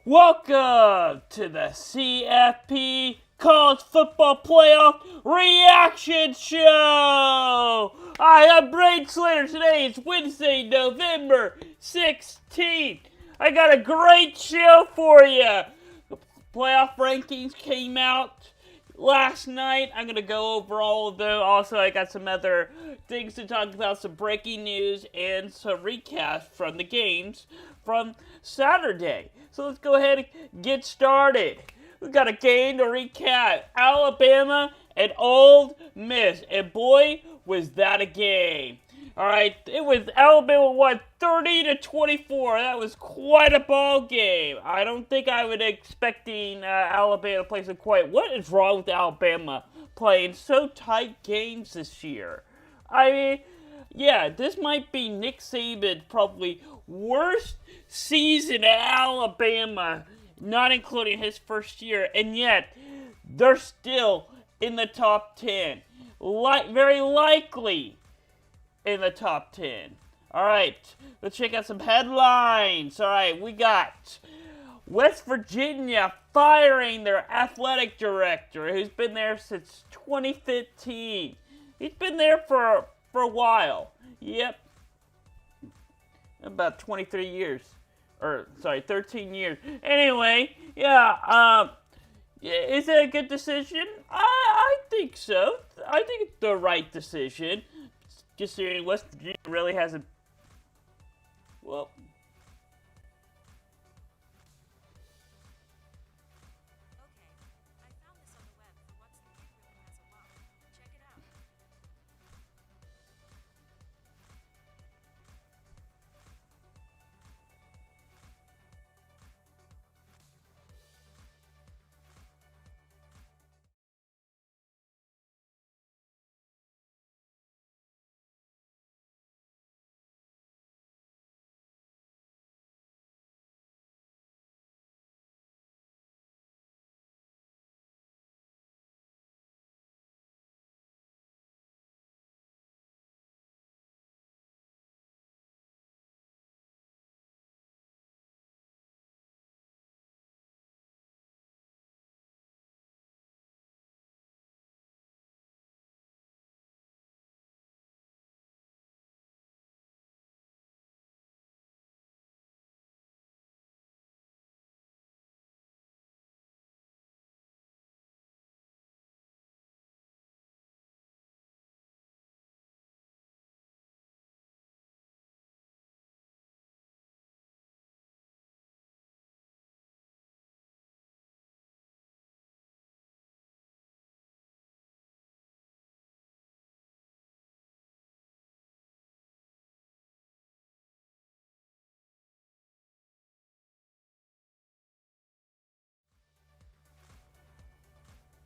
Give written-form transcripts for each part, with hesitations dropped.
Welcome to the CFP College Football Playoff Reaction Show! Hi, I'm Braden Slater. Today is Wednesday, November 16th. I got a great show for you. The playoff rankings came out last night. I'm going to go over all of them. Also, I got some other things to talk about, some breaking news, and some recaps from the games from Saturday. So let's go ahead and get started. We've got a game to recap. Alabama and Ole Miss. And boy, was that a game. Alright, it was Alabama won 30-24. That was quite a ball game. I don't think I was expecting Alabama to play so quiet. What is wrong with Alabama playing so tight games this year? I mean, yeah, this might be Nick Saban's probably worst season at Alabama, not including his first year, and yet they're still in the top 10. Very likely in the top 10. Alright, let's check out some headlines. Alright, we got West Virginia firing their athletic director, who's been there since 2015. He's been there for a while. Yep. About 23 years. 13 years. Anyway, yeah, is it a good decision? I think so. I think it's the right decision. Considering West Virginia really hasn't, well,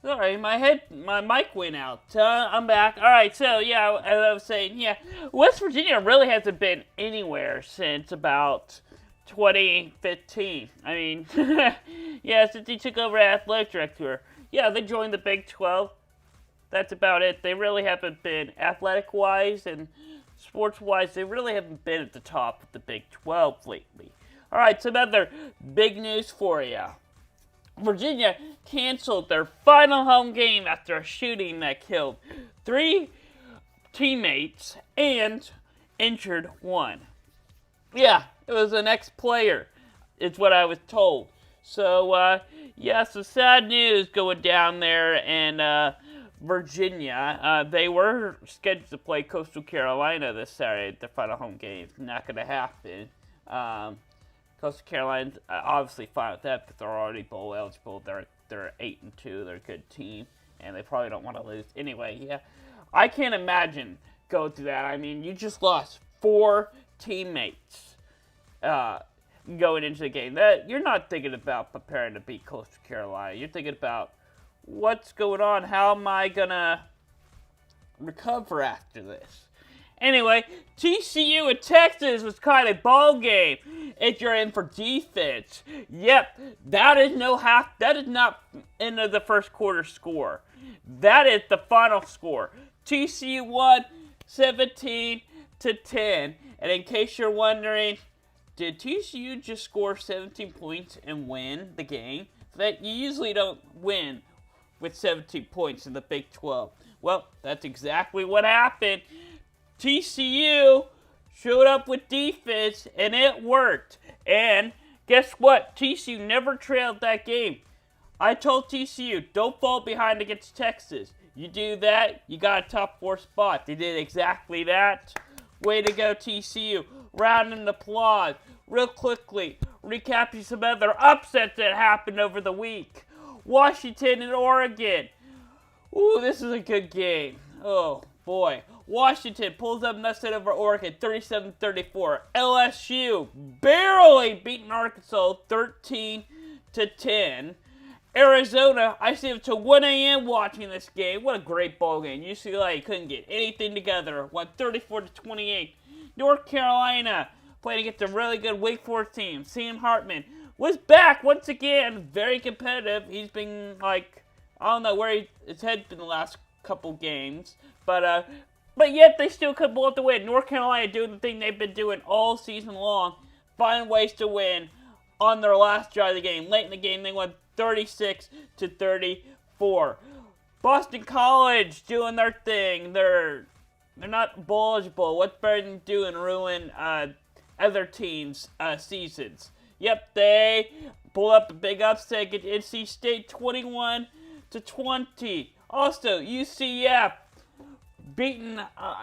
sorry, my mic went out. I'm back. Alright, so yeah, as I was saying, yeah, West Virginia really hasn't been anywhere since about 2015. I mean, yeah, since he took over athletic director. Yeah, they joined the Big 12. That's about it. They really haven't been, athletic-wise and sports-wise, they really haven't been at the top of the Big 12 lately. Alright, some other big news for you. Virginia canceled their final home game after a shooting that killed 3 teammates and injured 1. Yeah, it was an ex-player, is what I was told. So, yeah, so sad news going down there in Virginia. They were scheduled to play Coastal Carolina this Saturday. Their final home game. Not going to happen. Coastal Carolina's obviously fine with that because they're already bowl eligible. They're 8-2. They're a good team, and they probably don't want to lose anyway. Yeah, I can't imagine going through that. I mean, you just lost 4 teammates going into the game. That you're not thinking about preparing to beat Coastal Carolina. You're thinking about what's going on. How am I gonna recover after this? Anyway, TCU and Texas was kind of a ball game if you're in for defense. Yep, that is not end of the first quarter score. That is the final score. TCU won 17-10. And in case you're wondering, did TCU just score 17 points and win the game? That you usually don't win with 17 points in the Big 12. Well, that's exactly what happened. TCU showed up with defense, and it worked. And guess what? TCU never trailed that game. I told TCU, don't fall behind against Texas. You do that, you got a top 4 spot. They did exactly that. Way to go, TCU. Round of applause. Real quickly, recapping some other upsets that happened over the week. Washington and Oregon. Ooh, this is a good game. Oh, boy. Washington pulls up an upset over Oregon, 37-34. LSU barely beating Arkansas, 13-10. Arizona, I stayed up till 1 a.m. watching this game. What a great ball game. UCLA couldn't get anything together. Won 34-28. North Carolina playing against a really good Wake Forest team. Sam Hartman was back once again. Very competitive. He's been like, I don't know where his head's been the last couple games. But yet they still could pull out the win. North Carolina doing the thing they've been doing all season long. Finding ways to win on their last drive of the game. Late in the game, they won 36-34. Boston College doing their thing. They're not eligible. What's better than doing ruin other teams' seasons? Yep, they pull up a big upset against NC State, 21-20. Also, UCF beaten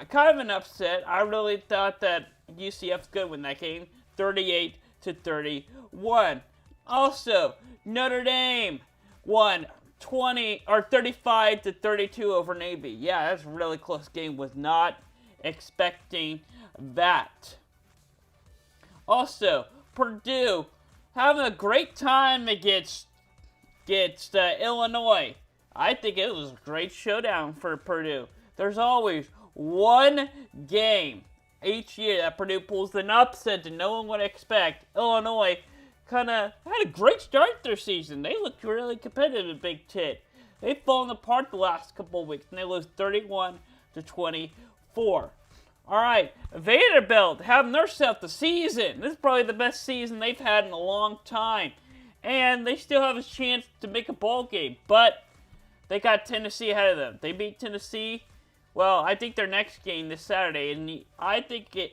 kind of an upset. I really thought that UCF's good win that game, 38-31. Also, Notre Dame won 35-32 over Navy. Yeah, that's a really close game. Was not expecting that. Also, Purdue having a great time against Illinois. I think it was a great showdown for Purdue. There's always one game each year that Purdue pulls an upset that no one would expect. Illinois kind of had a great start to their season. They looked really competitive in Big Ten. They've fallen apart the last couple of weeks, and they lose 31-24. All right, Vanderbilt having themselves the season. This is probably the best season they've had in a long time. And they still have a chance to make a bowl game, but they got Tennessee ahead of them. They beat Tennessee. Well, I think their next game this Saturday, and I think that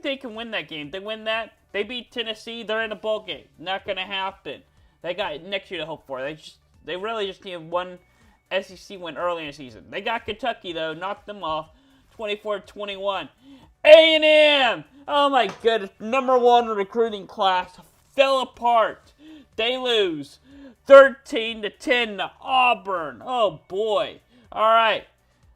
they can win that game. They win that, they beat Tennessee, they're in a bowl game. Not going to happen. They got next year to hope for. They really just need one SEC win early in the season. They got Kentucky, though, knocked them off, 24-21. A&M, oh my goodness, #1 recruiting class fell apart. They lose 13-10 to Auburn. Oh boy. All right,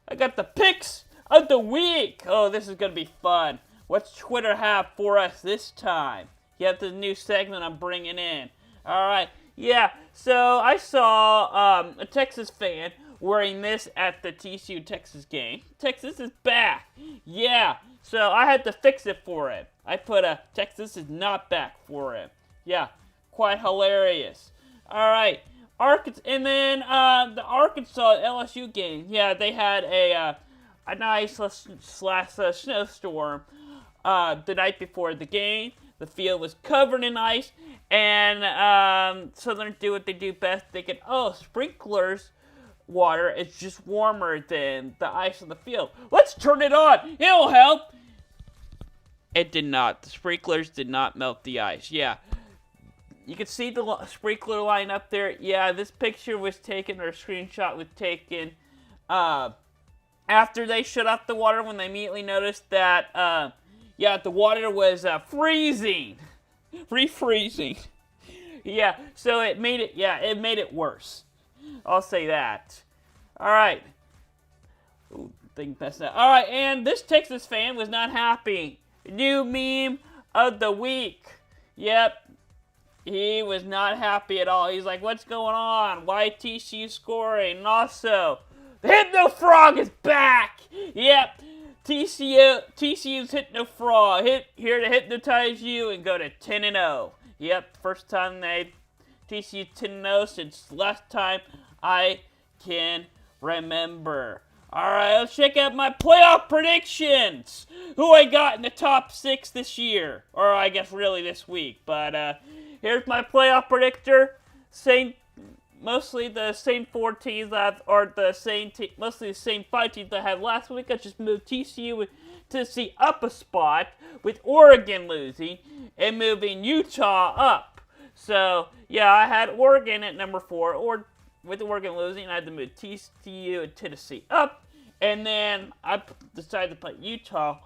I got the picks of the week. Oh, this is going to be fun. What's Twitter have for us this time? You have the new segment I'm bringing in. All right. Yeah, so I saw a Texas fan wearing this at the TCU-Texas game. Texas is back. Yeah, so I had to fix it for him. I put a Texas is not back for him. Yeah, quite hilarious. All right. Arkansas, and then the Arkansas LSU game. Yeah, they had a nice snowstorm the night before the game. The field was covered in ice, and Southern do what they do best. They get, sprinklers water is just warmer than the ice on the field. Let's turn it on. It'll help. It did not. The sprinklers did not melt the ice. Yeah. You can see the sprinkler line up there. Yeah, this picture was taken, or a screenshot was taken after they shut off the water, when they immediately noticed that, the water was freezing. Refreezing. Yeah, so it made it worse. I'll say that. All right. Ooh, thing messed up. All right, and this Texas fan was not happy. New meme of the week. Yep. He was not happy at all. He's like, what's going on? Why TCU scoring? And also, the Hypno Frog is back! Yep, TCU's Hypno Frog. Here to hypnotize you and go to 10-0. Yep, first time TCU 10-0 since last time I can remember. Alright, let's check out my playoff predictions. Who I got in the top 6 this year. Or I guess really this week. But here's my playoff predictor. Mostly the same 4 teams mostly the same 5 teams I had last week. I just moved TCU and Tennessee up a spot with Oregon losing and moving Utah up. So, yeah, I had Oregon at number 4, or with Oregon losing, I had to move TCU and Tennessee up, and then I decided to put Utah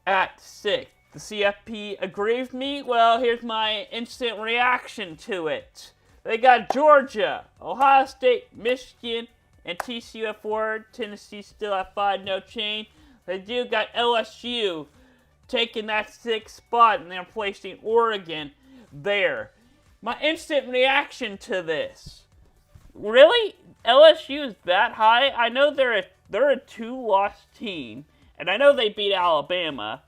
at 6. The CFP agreed with me. Well, here's my instant reaction to it. They got Georgia, Ohio State, Michigan, and TCU at 4. Tennessee still at 5, no change. They do got LSU taking that 6th spot, and they're placing Oregon there. My instant reaction to this. Really? LSU is that high? I know they're a 2-loss team, and I know they beat Alabama.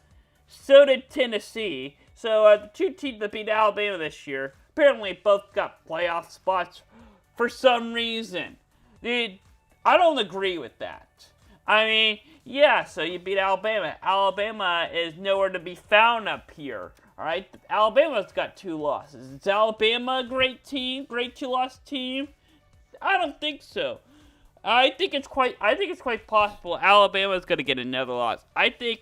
So did Tennessee. So the 2 teams that beat Alabama this year apparently both got playoff spots for some reason. Dude, I don't agree with that. I mean, yeah, so you beat Alabama. Alabama is nowhere to be found up here. Alright? Alabama's got 2 losses. Is Alabama a great team? Great 2-loss team? I don't think so. I think it's quite possible Alabama's going to get another loss. I think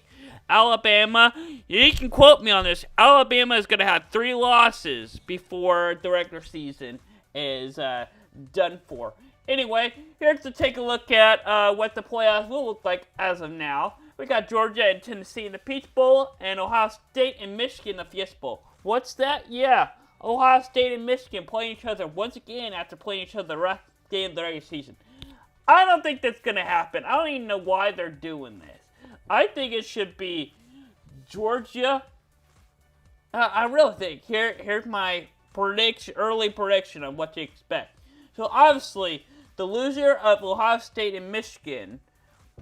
Alabama, you can quote me on this, Alabama is going to have 3 losses before the regular season is done for. Anyway, here's to take a look at what the playoffs will look like as of now. We got Georgia and Tennessee in the Peach Bowl, and Ohio State and Michigan in the Fiesta Bowl. What's that? Yeah, Ohio State and Michigan playing each other once again after playing each other the rest game of the regular season. I don't think that's going to happen. I don't even know why they're doing this. I think it should be Georgia. I really think. Here's my early prediction on what to expect. So obviously, the loser of Ohio State and Michigan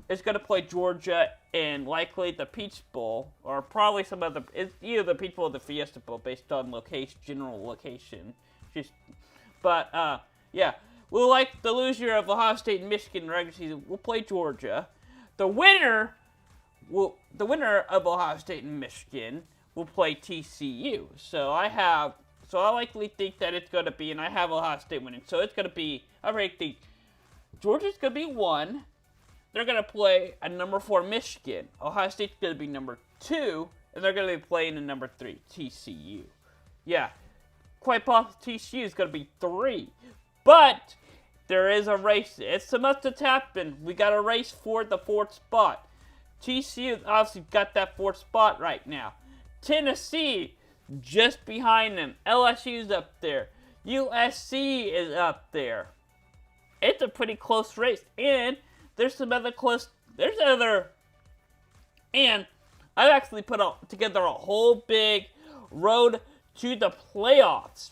is going to play Georgia in likely the Peach Bowl, or probably it's either the Peach Bowl or the Fiesta Bowl based on general location. Yeah. We'll like the loser of Ohio State and Michigan in the regular season. We'll play Georgia. The winner of Ohio State and Michigan will play TCU. So I likely think that it's going to be, and I have Ohio State winning. So it's going to be, I already think Georgia's going to be 1. They're going to play a number 4 Michigan. Ohio State's going to be number 2, and they're going to be playing in number 3 TCU. Yeah, quite possible TCU is going to be 3, but there is a race. It's so much that's happened. We got a race for the 4th spot. TCU obviously got that 4th spot right now. Tennessee just behind them. LSU's up there. USC is up there. It's a pretty close race, and and I've actually put together a whole big road to the playoffs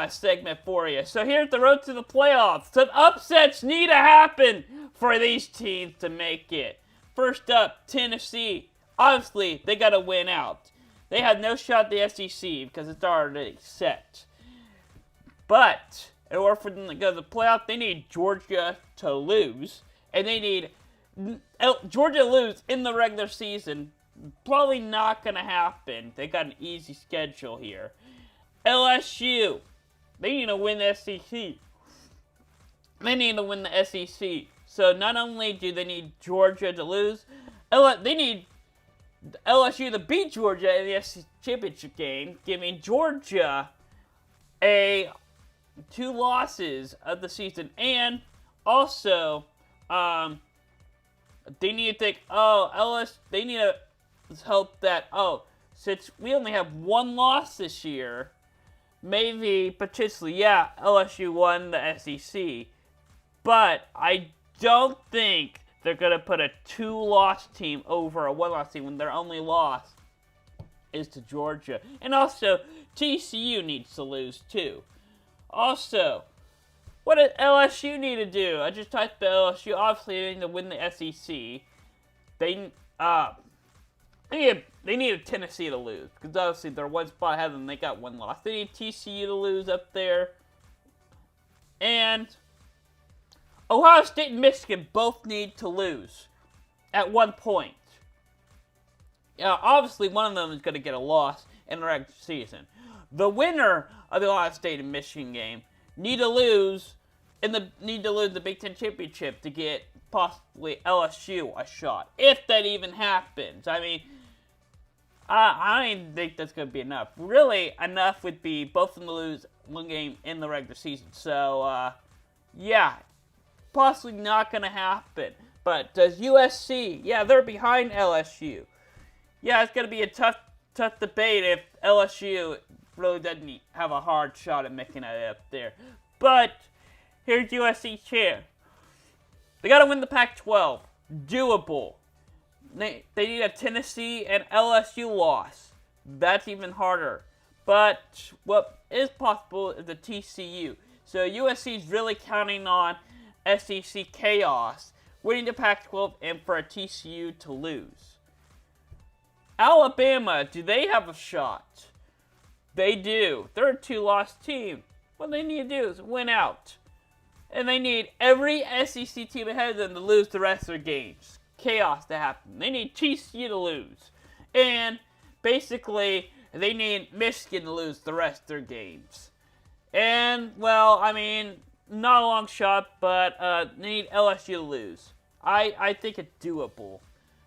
segment for you. So here's the road to the playoffs. Some upsets need to happen for these teams to make it. First up, Tennessee. Obviously, they got to win out. They have no shot at the SEC because it's already set. But in order for them to go to the playoff, they need Georgia to lose. And they need Georgia to lose in the regular season. Probably not going to happen. They got an easy schedule here. LSU. They need to win the SEC. They need to win the SEC. So not only do they need Georgia to lose, they need LSU to beat Georgia in the SEC championship game, giving Georgia 2 losses of the season. And also, they need to think, they need to hope that, since we only have 1 loss this year, maybe, potentially, yeah, LSU won the SEC. But I don't think they're going to put a 2-loss team over a 1-loss team when their only loss is to Georgia. And also, TCU needs to lose too. Also, what does LSU need to do? I just typed the LSU. Obviously, they need to win the SEC. They need a Tennessee to lose, because obviously they're 1 spot ahead and they got 1 loss. They need TCU to lose up there. And Ohio State and Michigan both need to lose at one point. Obviously, one of them is going to get a loss in the regular season. The winner of the Ohio State and Michigan game need to lose the Big Ten championship to get possibly LSU a shot, if that even happens. I mean, I don't even think that's going to be enough. Really, enough would be both of them to lose one game in the regular season. So, yeah, possibly not going to happen. But does USC? Yeah, they're behind LSU. Yeah, it's going to be a tough debate if LSU really doesn't have a hard shot at making it up there. But here's USC's chance. They got to win the Pac-12. Doable. They need a Tennessee and LSU loss. That's even harder. But what is possible is the TCU. So USC is really counting on SEC chaos, winning the Pac-12, and for a TCU to lose. Alabama, do they have a shot? They do. They're a 2-loss team. What they need to do is win out. And they need every SEC team ahead of them to lose the rest of their games. Chaos to happen. They need TCU to lose. And basically, they need Michigan to lose the rest of their games. And, well, I mean, not a long shot, but they need LSU to lose. I think it's doable.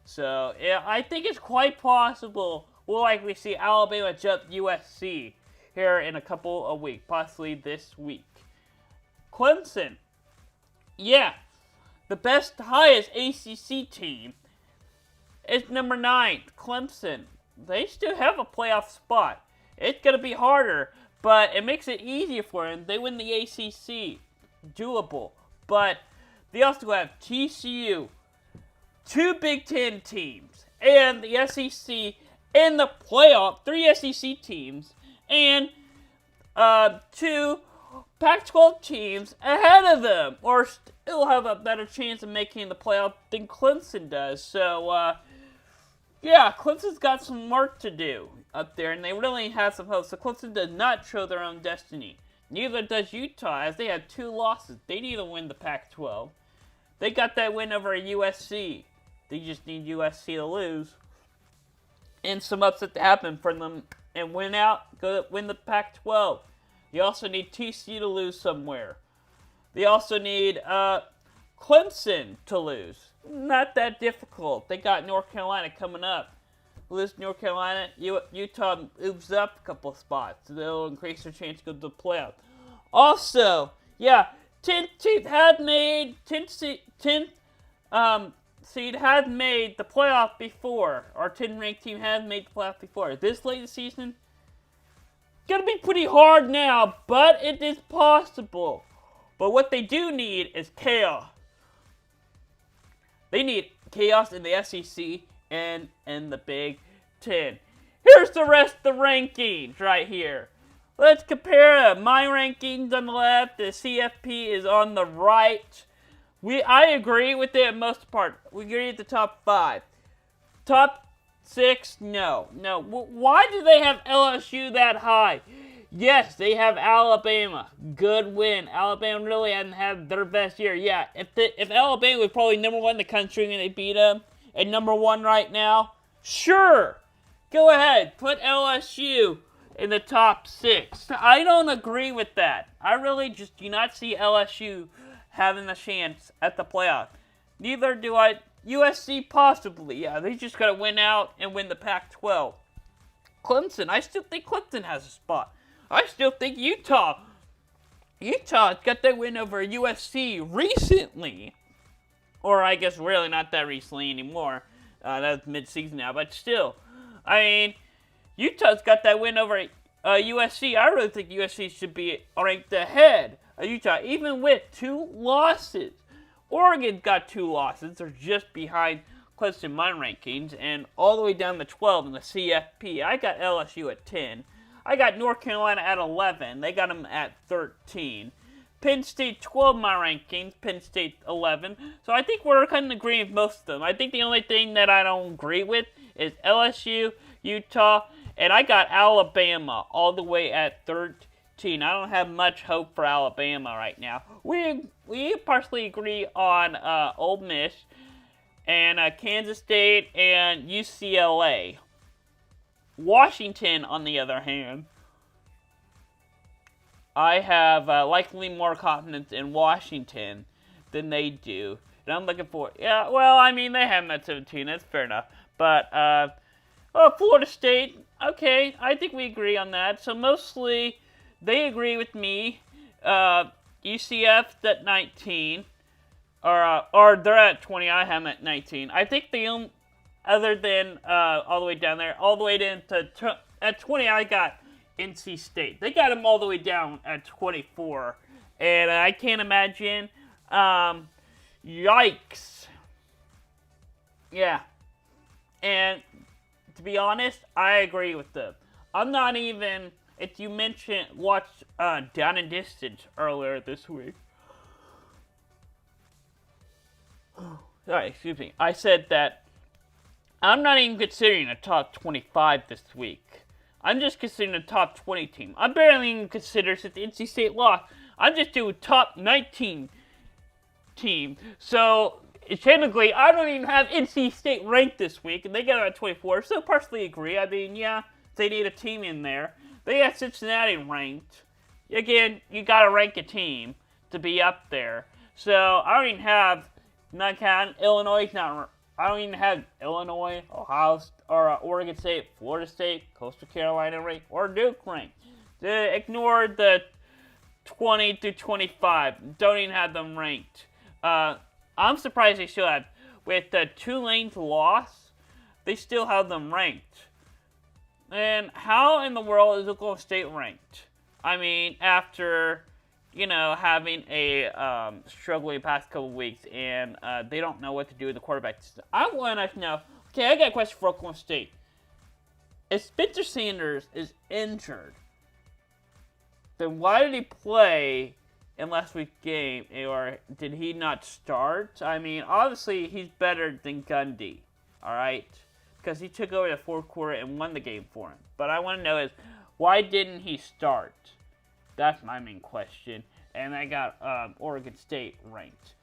So, yeah, I think it's quite possible we'll likely see Alabama jump USC here in a couple of weeks, possibly this week. Clemson, yeah, the best, highest ACC team is number 9, Clemson. They still have a playoff spot. It's going to be harder, but it makes it easier for them. They win the ACC, doable. But they also have TCU, 2 Big Ten teams, and the SEC in the playoff, 3 SEC teams, and 2 Pac-12 teams ahead of them, or still have a better chance of making the playoff than Clemson does. So, yeah, Clemson's got some work to do up there, and they really have some hope. So Clemson does not show their own destiny. Neither does Utah, as they have 2 losses. They need to win the Pac-12. They got that win over USC. They just need USC to lose. And some upset to happen for them and win the Pac-12. They also need TCU to lose somewhere. They also need Clemson to lose. Not that difficult. They got North Carolina coming up. Lose North Carolina, Utah moves up a couple of spots. They'll increase their chance to go to the playoff. Also, yeah, 10th seed had made the playoff before. Our 10-ranked team has made the playoff before. This late in the season, gonna be pretty hard now, but it is possible. But what they do need is chaos. They need chaos in the SEC and in the Big Ten. Here's the rest of the rankings right here. Let's compare my rankings on the left. The CFP is on the right. I agree with it most part. We agree at the top 5. Top 6, no. Why do they have LSU that high? Yes, they have Alabama. Good win. Alabama really hasn't had their best year. Yeah, if Alabama was probably number 1 in the country and they beat them, and number 1 right now, sure. Go ahead. Put LSU in the top 6. I don't agree with that. I really just do not see LSU having a chance at the playoff. Neither do I. USC possibly. Yeah, they just got to win out and win the Pac-12. Clemson, I still think Clemson has a spot. I still think Utah's got that win over USC recently. Or I guess really not that recently anymore. That's mid-season now, but still. I mean, Utah's got that win over USC. I really think USC should be ranked ahead of Utah, even with 2 losses. Oregon got 2 losses. They're just behind Clemson in my rankings, and all the way down to 12 in the CFP. I got LSU at 10. I got North Carolina at 11. They got them at 13. Penn State 12 in my rankings. Penn State 11. So I think we're kind of agreeing with most of them. I think the only thing that I don't agree with is LSU, Utah, and I got Alabama all the way at 13. 17. I don't have much hope for Alabama right now. We partially agree on Ole Miss and Kansas State and UCLA. Washington, on the other hand, I have likely more confidence in Washington than they do. And I'm looking for, yeah, well, I mean, they have them at 17. That's fair enough. But, Florida State, okay, I think we agree on that. So mostly, they agree with me. UCF's at 19. Or they're at 20. I have them at 19. I think the only, other than all the way down there, all the way down to at 20, I got NC State. They got them all the way down at 24. And I can't imagine. Yikes. Yeah. And to be honest, I agree with them. I'm not even, if you watched Down and Distance earlier this week. Sorry, excuse me. I said that I'm not even considering a top 25 this week. I'm just considering a top 20 team. I barely even consider, since the NC State lost, I'm just doing top 19 team. So, technically, I don't even have NC State ranked this week, and they got it at 24, so partially agree. I mean, yeah, they need a team in there. They got Cincinnati ranked. Again, you gotta rank a team to be up there. So, I don't even have, not counting, Illinois, I don't even have Illinois, Ohio, or Oregon State, Florida State, Coastal Carolina ranked, or Duke ranked. Ignore the 20 to 25. Don't even have them ranked. I'm surprised they still have. With the Tulane's loss, they still have them ranked. And how in the world is Oklahoma State ranked? I mean, after, having a struggling past couple weeks, and they don't know what to do with the quarterback system. I want to know, okay, I got a question for Oklahoma State. If Spencer Sanders is injured, then why did he play in last week's game, or did he not start? I mean, obviously, he's better than Gundy, all right? Because he took over the fourth quarter and won the game for him. But I want to know is, why didn't he start? That's my main question. And I got Oregon State ranked.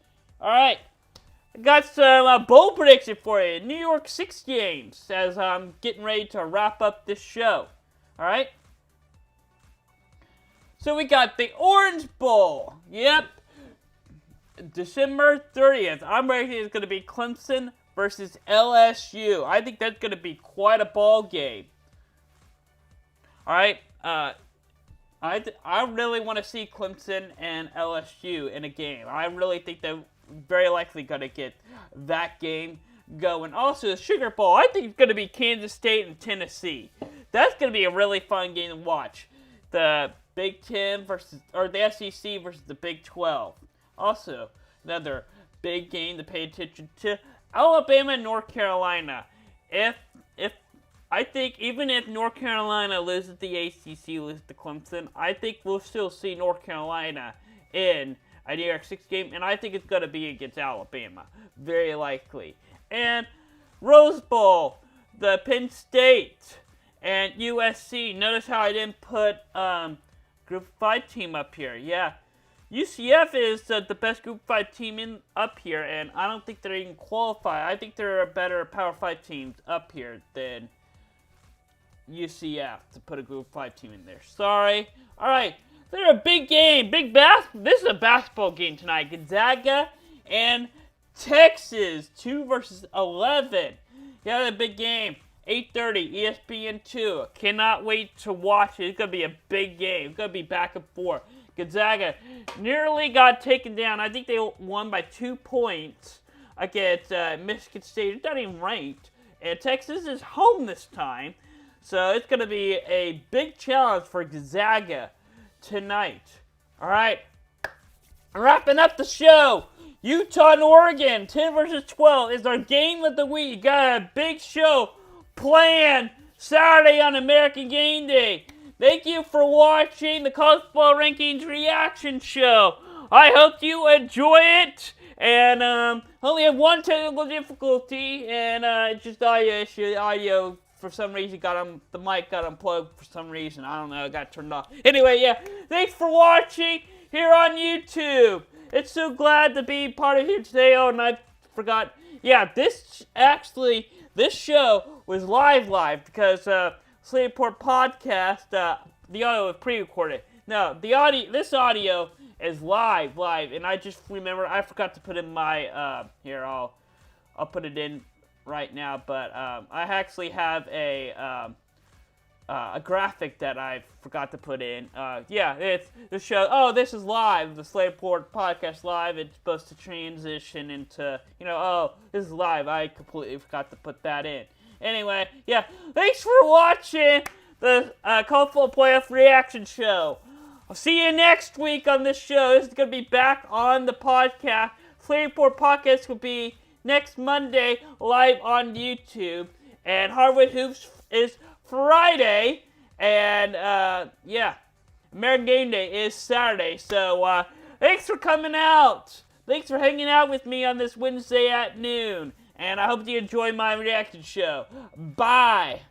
All right. I got some bowl prediction for you. New York 6 games as I'm getting ready to wrap up this show. All right. So we got the Orange Bowl. Yep. December 30th. I'm ready. It's going to be Clemson versus LSU. I think that's going to be quite a ball game. All right. I really want to see Clemson and LSU in a game. I really think they're very likely going to get that game going. Also, the Sugar Bowl. I think it's going to be Kansas State and Tennessee. That's going to be a really fun game to watch. The Big Ten or the SEC versus the Big 12. Also, another big game to pay attention to. Alabama and North Carolina. I think even if North Carolina loses the ACC, loses to Clemson, I think we'll still see North Carolina in a New York 6 game, and I think it's going to be against Alabama. Very likely. And Rose Bowl, the Penn State and USC. Notice how I didn't put Group 5 team up here. Yeah. UCF is the best Group 5 team up here, and I don't think they're even qualified. I think there are better Power 5 teams up here than UCF to put a Group 5 team in there. Sorry. All right. They're a big game. This is a basketball game tonight. Gonzaga and Texas. 2 versus 11. Yeah, a big game. 8:30, ESPN 2. Cannot wait to watch it. It's going to be a big game. It's going to be back and forth. Gonzaga nearly got taken down. I think they won by 2 points against Michigan State. It's not even ranked. And Texas is home this time. So it's going to be a big challenge for Gonzaga tonight. All right. Wrapping up the show. Utah and Oregon, 10 versus 12 is our game of the week. Got a big show planned Saturday on American Game Day. Thank you for watching the College Football Rankings Reaction Show. I hope you enjoy it. And only have one technical difficulty, and it's just audio issue. The audio for some reason the mic got unplugged for some reason. I don't know, it got turned off. Anyway, yeah, thanks for watching here on YouTube. It's so glad to be part of here today. Oh, and I forgot. Yeah, this show was live because Slateport Podcast, the audio was pre-recorded. No, this audio is live, and I just remember I forgot to put in my here. I'll put it in right now, but I actually have a graphic that I forgot to put in. Yeah, it's the show. Oh, this is live, the Slateport Podcast live. It's supposed to transition into, oh, this is live. I completely forgot to put that in. Anyway, yeah, thanks for watching the Colorful Playoff Reaction Show. I'll see you next week on this show. This is going to be back on the podcast. Slateport Podcast will be next Monday live on YouTube. And Hardwood Hoops is Friday. And, yeah, American Game Day is Saturday. So, thanks for coming out. Thanks for hanging out with me on this Wednesday at noon. And I hope you enjoy my reaction show. Bye.